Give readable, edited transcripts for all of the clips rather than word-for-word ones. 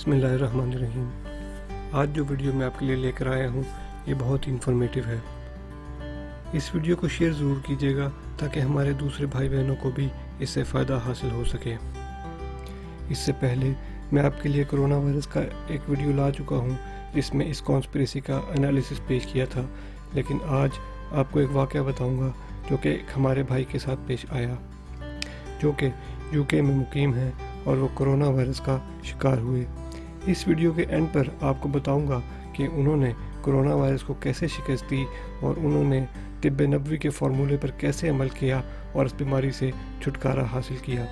بسم اللہ الرحمن الرحیم۔ آج جو ویڈیو میں آپ کے لیے لے کر آیا ہوں یہ بہت ہی انفارمیٹیو ہے۔ اس ویڈیو کو شیئر ضرور کیجیے گا تاکہ ہمارے دوسرے بھائی بہنوں کو بھی اس سے فائدہ حاصل ہو سکے۔ اس سے پہلے میں آپ کے لیے کرونا وائرس کا ایک ویڈیو لا چکا ہوں جس میں اس کانسپریسی کا انالیسس پیش کیا تھا، لیکن آج آپ کو ایک واقعہ بتاؤں گا جو کہ ایک ہمارے بھائی کے ساتھ پیش آیا، جو کہ UK میں مقیم ہیں اور وہ کرونا وائرس کا شکار ہوئے۔ اس ویڈیو کے اینڈ پر آپ کو بتاؤں گا کہ انہوں نے کرونا وائرس کو کیسے شکست دی اور انہوں نے طب نبوی کے فارمولے پر کیسے عمل کیا اور اس بیماری سے چھٹکارا حاصل کیا۔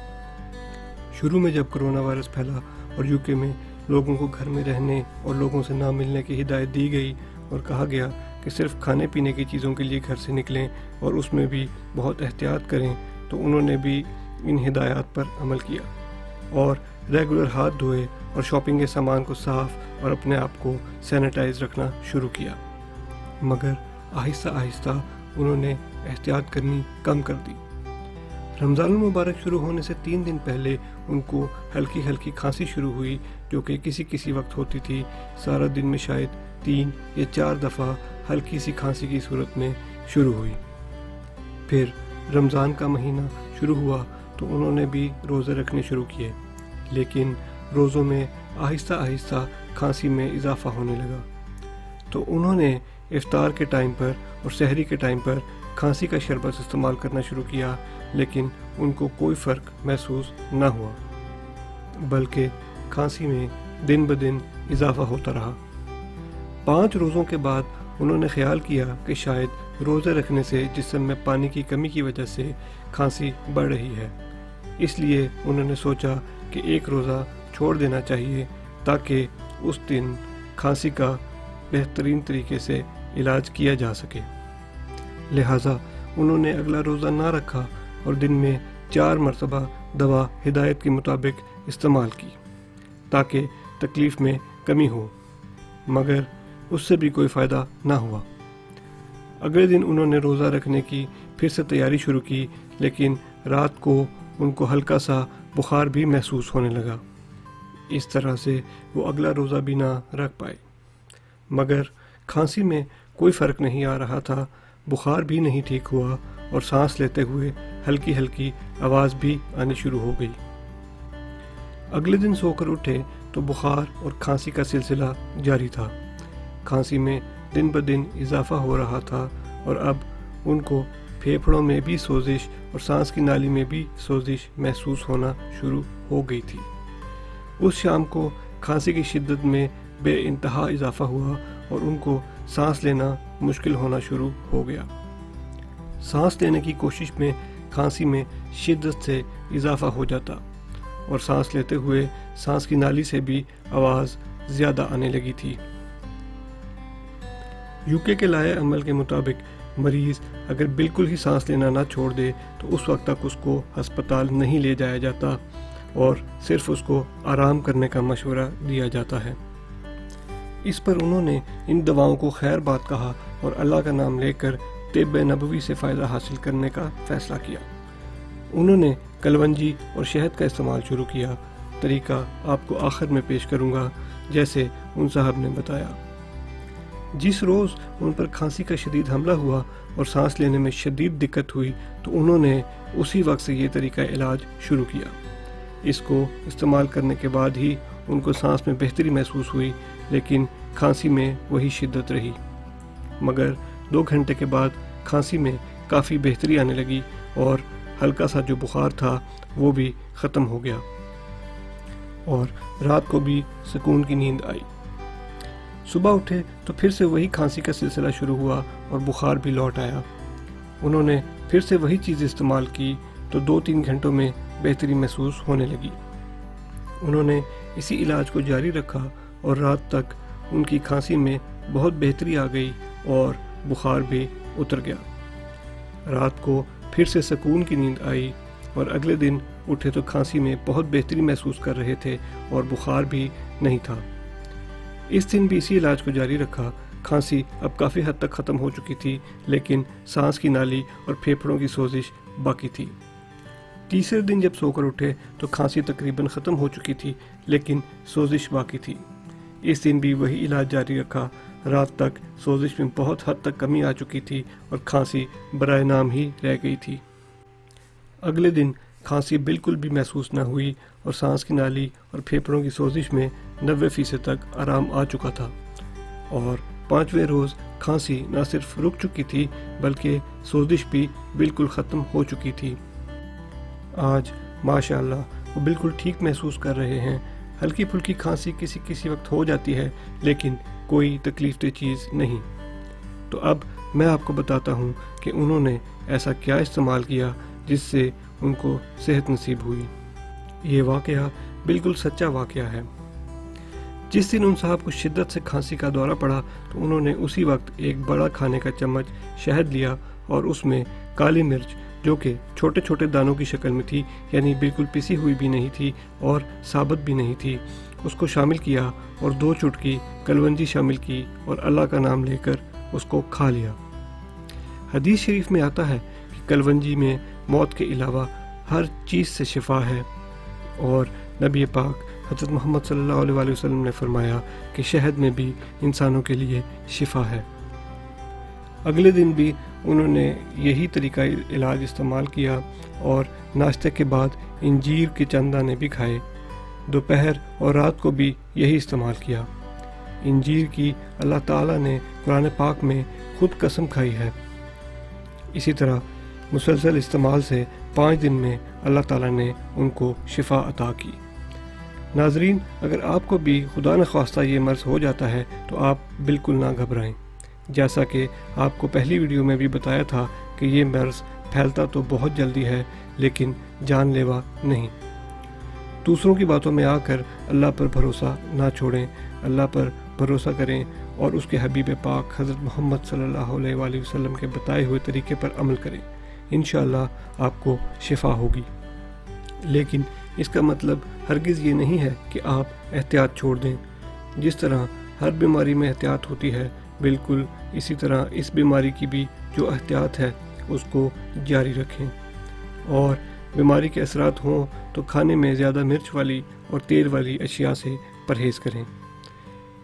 شروع میں جب کرونا وائرس پھیلا اور UK میں لوگوں کو گھر میں رہنے اور لوگوں سے نہ ملنے کی ہدایت دی گئی اور کہا گیا کہ صرف کھانے پینے کی چیزوں کے لیے گھر سے نکلیں اور اس میں بھی بہت احتیاط کریں، تو انہوں نے بھی ان ہدایات پر عمل کیا اور ریگولر ہاتھ دھوئے اور شاپنگ کے سامان کو صاف اور اپنے آپ کو سینیٹائز رکھنا شروع کیا، مگر آہستہ آہستہ انہوں نے احتیاط کرنی کم کر دی۔ رمضان المبارک شروع ہونے سے 3 دن پہلے ان کو ہلکی ہلکی کھانسی شروع ہوئی، جو کہ کسی وقت ہوتی تھی۔ سارا دن میں شاید 3 یا 4 دفعہ ہلکی سی کھانسی کی صورت میں شروع ہوئی۔ پھر رمضان کا مہینہ شروع ہوا تو انہوں نے بھی روزے رکھنے شروع کیے، لیکن روزوں میں آہستہ آہستہ کھانسی میں اضافہ ہونے لگا، تو انہوں نے افطار کے ٹائم پر اور سحری کے ٹائم پر کھانسی کا شربت استعمال کرنا شروع کیا، لیکن ان کو کوئی فرق محسوس نہ ہوا، بلکہ کھانسی میں دن بدن اضافہ ہوتا رہا۔ 5 روزوں کے بعد انہوں نے خیال کیا کہ شاید روزے رکھنے سے جسم میں پانی کی کمی کی وجہ سے کھانسی بڑھ رہی ہے، اس لیے انہوں نے سوچا کہ ایک روزہ چھوڑ دینا چاہیے تاکہ اس دن کھانسی کا بہترین طریقے سے علاج کیا جا سکے۔ لہٰذا انہوں نے اگلا روزہ نہ رکھا اور دن میں 4 مرتبہ دوا ہدایت کے مطابق استعمال کی تاکہ تکلیف میں کمی ہو، مگر اس سے بھی کوئی فائدہ نہ ہوا۔ اگلے دن انہوں نے روزہ رکھنے کی پھر سے تیاری شروع کی، لیکن رات کو ان کو ہلکا سا بخار بھی محسوس ہونے لگا۔ اس طرح سے وہ اگلا روزہ بھی نہ رکھ پائے، مگر کھانسی میں کوئی فرق نہیں آ رہا تھا، بخار بھی نہیں ٹھیک ہوا اور سانس لیتے ہوئے ہلکی ہلکی آواز بھی آنی شروع ہو گئی۔ اگلے دن سو کر اٹھے تو بخار اور کھانسی کا سلسلہ جاری تھا۔ کھانسی میں دن بدن اضافہ ہو رہا تھا اور اب ان کو پھیپھڑوں میں بھی سوزش اور سانس کی نالی میں بھی سوزش محسوس ہونا شروع ہو گئی تھی۔ اس شام کو کھانسی کی شدت میں بے انتہا اضافہ ہوا اور ان کو سانس لینا مشکل ہونا شروع ہو گیا۔ سانس لینے کی کوشش میں کھانسی میں شدت سے اضافہ ہو جاتا اور سانس لیتے ہوئے سانس کی نالی سے بھی آواز زیادہ آنے لگی تھی۔ UK کے لائحہ عمل کے مطابق مریض اگر بالکل ہی سانس لینا نہ چھوڑ دے تو اس وقت تک اس کو ہسپتال نہیں لے جایا جاتا اور صرف اس کو آرام کرنے کا مشورہ دیا جاتا ہے۔ اس پر انہوں نے ان دواؤں کو خیر بات کہا اور اللہ کا نام لے کر طب نبوی سے فائدہ حاصل کرنے کا فیصلہ کیا۔ انہوں نے کلونجی اور شہد کا استعمال شروع کیا۔ طریقہ آپ کو آخر میں پیش کروں گا جیسے ان صاحب نے بتایا۔ جس روز ان پر کھانسی کا شدید حملہ ہوا اور سانس لینے میں شدید دقت ہوئی تو انہوں نے اسی وقت سے یہ طریقہ علاج شروع کیا۔ اس کو استعمال کرنے کے بعد ہی ان کو سانس میں بہتری محسوس ہوئی، لیکن کھانسی میں وہی شدت رہی، مگر 2 گھنٹے کے بعد کھانسی میں کافی بہتری آنے لگی اور ہلکا سا جو بخار تھا وہ بھی ختم ہو گیا اور رات کو بھی سکون کی نیند آئی۔ صبح اٹھے تو پھر سے وہی کھانسی کا سلسلہ شروع ہوا اور بخار بھی لوٹ آیا۔ انہوں نے پھر سے وہی چیز استعمال کی تو 2-3 گھنٹوں میں بہتری محسوس ہونے لگی۔ انہوں نے اسی علاج کو جاری رکھا اور رات تک ان کی کھانسی میں بہت بہتری آ گئی اور بخار بھی اتر گیا۔ رات کو پھر سے سکون کی نیند آئی اور اگلے دن اٹھے تو کھانسی میں بہت بہتری محسوس کر رہے تھے اور بخار بھی نہیں تھا۔ اس دن بھی اسی علاج کو جاری رکھا۔ کھانسی اب کافی حد تک ختم ہو چکی تھی، لیکن سانس کی نالی اور پھیپھڑوں کی سوزش باقی تھی۔ تیسرے دن جب سو کر اٹھے تو کھانسی تقریباً ختم ہو چکی تھی، لیکن سوزش باقی تھی۔ اس دن بھی وہی علاج جاری رکھا۔ رات تک سوزش میں بہت حد تک کمی آ چکی تھی اور کھانسی برائے نام ہی رہ گئی تھی۔ اگلے دن کھانسی بالکل بھی محسوس نہ ہوئی اور سانس کی نالی اور پھیپھڑوں کی سوزش میں 90% تک آرام آ چکا تھا، اور 5ویں روز کھانسی نہ صرف رک چکی تھی بلکہ سوزش بھی بالکل ختم ہو چکی تھی۔ آج ماشاءاللہ وہ بالکل ٹھیک محسوس کر رہے ہیں۔ ہلکی پھلکی کھانسی کسی وقت ہو جاتی ہے لیکن کوئی تکلیف دہ چیز نہیں۔ تو اب میں آپ کو بتاتا ہوں کہ انہوں نے ایسا کیا استعمال کیا جس سے ان کو صحت نصیب ہوئی۔ یہ واقعہ بالکل سچا واقعہ ہے۔ جس دن ان صاحب کو شدت سے کھانسی کا دورہ پڑا تو انہوں نے اسی وقت ایک بڑا کھانے کا چمچ شہد لیا اور اس میں کالی مرچ، جو کہ چھوٹے چھوٹے دانوں کی شکل میں تھی، یعنی بالکل پسی ہوئی بھی نہیں تھی اور ثابت بھی نہیں تھی، اس کو شامل کیا اور 2 چٹکی کلونجی شامل کی اور اللہ کا نام لے کر اس کو کھا لیا۔ حدیث شریف میں آتا ہے کہ کلونجی میں موت کے علاوہ ہر چیز سے شفا ہے، اور نبی پاک حضرت محمد صلی اللہ علیہ وسلم نے فرمایا کہ شہد میں بھی انسانوں کے لیے شفا ہے۔ اگلے دن بھی انہوں نے یہی طریقہ علاج استعمال کیا اور ناشتے کے بعد انجیر کے چند دانے بھی کھائے۔ دوپہر اور رات کو بھی یہی استعمال کیا۔ انجیر کی اللہ تعالیٰ نے قرآن پاک میں خود قسم کھائی ہے۔ اسی طرح مسلسل استعمال سے 5 دن میں اللہ تعالیٰ نے ان کو شفا عطا کی۔ ناظرین، اگر آپ کو بھی خدا نخواستہ یہ مرض ہو جاتا ہے تو آپ بالکل نہ گھبرائیں۔ جیسا کہ آپ کو پہلی ویڈیو میں بھی بتایا تھا کہ یہ مرض پھیلتا تو بہت جلدی ہے لیکن جان لیوا نہیں۔ دوسروں کی باتوں میں آ کر اللہ پر بھروسہ نہ چھوڑیں، اللہ پر بھروسہ کریں اور اس کے حبیب پاک حضرت محمد صلی اللہ علیہ وآلہ وسلم کے بتائے ہوئے طریقے پر عمل کریں۔ انشاءاللہ آپ کو شفا ہوگی۔ لیکن اس کا مطلب ہرگز یہ نہیں ہے کہ آپ احتیاط چھوڑ دیں۔ جس طرح ہر بیماری میں احتیاط ہوتی ہے، بالکل اسی طرح اس بیماری کی بھی جو احتیاط ہے اس کو جاری رکھیں، اور بیماری کے اثرات ہوں تو کھانے میں زیادہ مرچ والی اور تیل والی اشیاء سے پرہیز کریں۔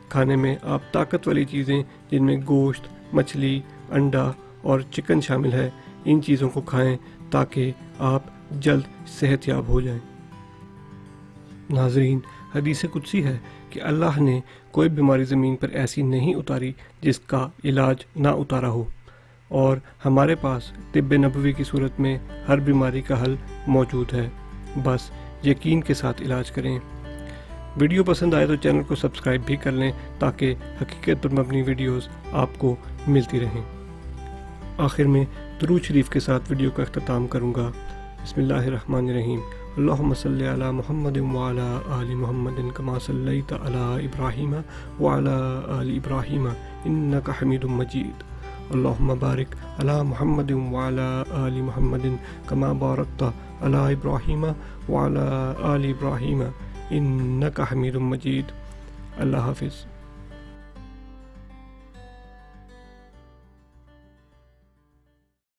کھانے میں آپ طاقت والی چیزیں جن میں گوشت، مچھلی، انڈا اور چکن شامل ہے، ان چیزوں کو کھائیں تاکہ آپ جلد صحت یاب ہو جائیں۔ ناظرین، حدیث قدسی ہے کہ اللہ نے کوئی بیماری زمین پر ایسی نہیں اتاری جس کا علاج نہ اتارا ہو، اور ہمارے پاس طب نبوی کی صورت میں ہر بیماری کا حل موجود ہے۔ بس یقین کے ساتھ علاج کریں۔ ویڈیو پسند آئے تو چینل کو سبسکرائب بھی کر لیں تاکہ حقیقت پر مبنی ویڈیوز آپ کو ملتی رہیں۔ آخر میں درود شریف کے ساتھ ویڈیو کا اختتام کروں گا۔ بسم اللہ الرحمن الرحیم۔ اللہم صلی علی محمد وعلی آل محمد کما صلیت علی ابراہیم وعلی آل ابراہیم انک حمید مجید۔ اللہم بارک علی محمد وعلی آل محمد کما بارکت علی ابراہیم وعلی آل ابراہیم انک حمید مجید۔ اللہ حافظ۔